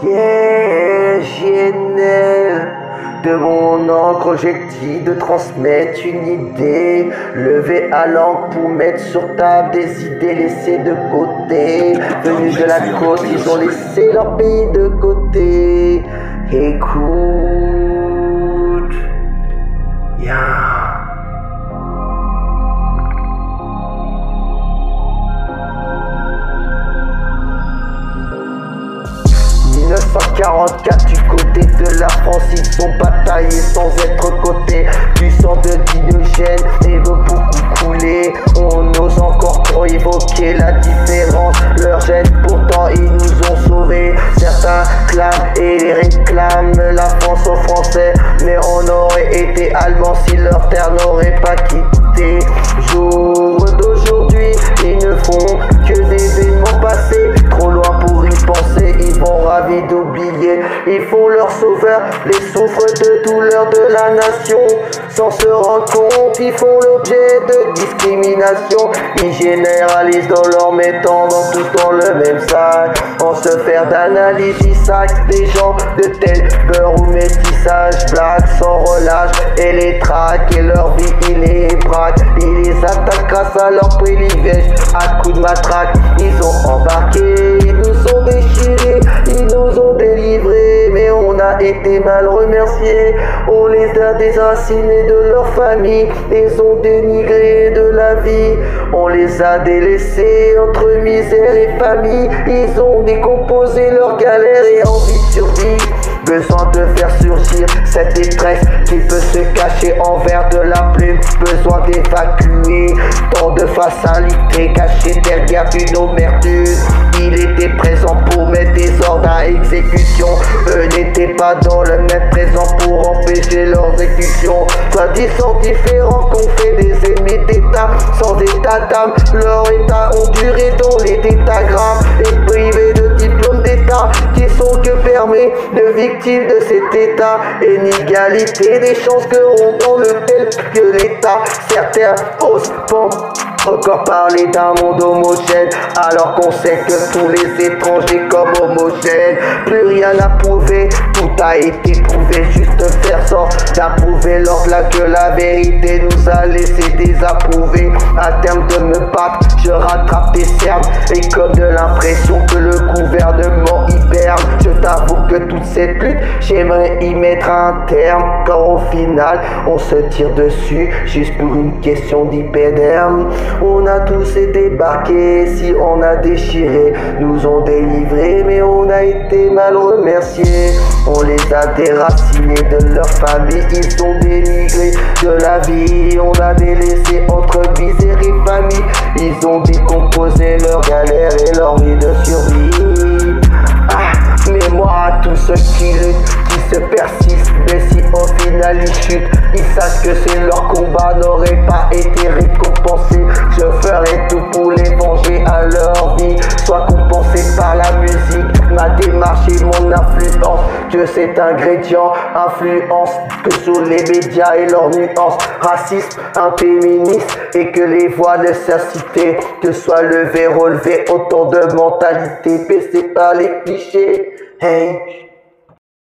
Yeah, JNL. De mon encre, j'ai dit de transmettre une idée. Lever à l'encre pour mettre sur table des idées laissées de côté. Venus de la côte, ils ont laissé leur pays de côté. Écoute, yeah. 1944 du côté de la France, ils ont bataillé sans être cotés. Du sang de Diogène et veut beaucoup couler. On ose encore trop évoquer la différence. Leur gêne, pourtant ils nous ont sauvés. Certains clament et les réclament la France aux Français, mais on aurait été Allemands si leur terre n'aurait pas quitté. Jour d'aujourd'hui, ils ne font que des événements passés. Trop loin pour y penser, ils vont ravis d'oublier. Ils font leur sauveur, les souffres de douleur de la nation. Sans se rendre compte, ils font l'objet de discrimination. Ils généralisent dans leur mettant dans tout dans le même sac. En se faire d'analyse, ils sacent des gens de tel beurre ou métissage. Blagues sans relâche et les traquent et leur vie ils les braquent. Ils les attaquent grâce à leur privilège. À coups de matraque, ils ont embarqué, ils nous ont déchirés, ils nous ont délivrés, mais on a été mal remerciés. On les a déracinés de leur famille, ils ont dénigré de la vie. On les a délaissés entre misère et famille. Ils ont décomposé leur galère et envie de survie. Besoin de faire surgir cette détresse qui peut se cacher envers de la plume. Besoin d'évacuer tant de fatalité cachée derrière une omertude. Il était présent pour mettre des ordres à exécution. Eux n'étaient pas dans le même présent pour empêcher leur exécution. Soi-disant différents qu'on fait des ennemis d'État sans état d'âme. Leur état ont duré dans les tétagrammes et privés de diplôme d'État qui sont que permis de victimes de cet état. Inégalité des chances que on dans le tel que l'État. Certains osent encore parler d'un monde homogène, alors qu'on sait que tous les étrangers comme homogènes. Plus rien à prouver, tout a été prouvé, juste faire sorte d'approuver l'ordre là que la vérité nous a laissé désapprouver. À terme de me battre, je rattrape des cernes et comme de l'impression que le gouvernement hiberne. Je t'avoue que toute cette lutte, j'aimerais y mettre un terme, quand au final on se tire dessus juste pour une question d'hyperderme. On a tous été débarqués, si on a déchiré, nous ont délivrés, mais on a été mal remerciés. On les a déracinés de leur famille, ils ont dénigré de la vie. On a délaissé entre misère et famille, ils ont décomposé leur galère et leur vie de survie. Mémoire à tous ceux qui luttent, qui se persistent, mais si au final ils chutent, ils sachent que c'est leur combat n'aurait pas été récompensé. Je ferai tout pour les venger à leur vie, soit compensé par la musique, ma démarche et mon influence. Que cet ingrédient influence que sur les médias et leurs nuances, racisme, féministe, et que les voix de cité que soient levées, relevées, autant de mentalités baissées par les clichés. Hey.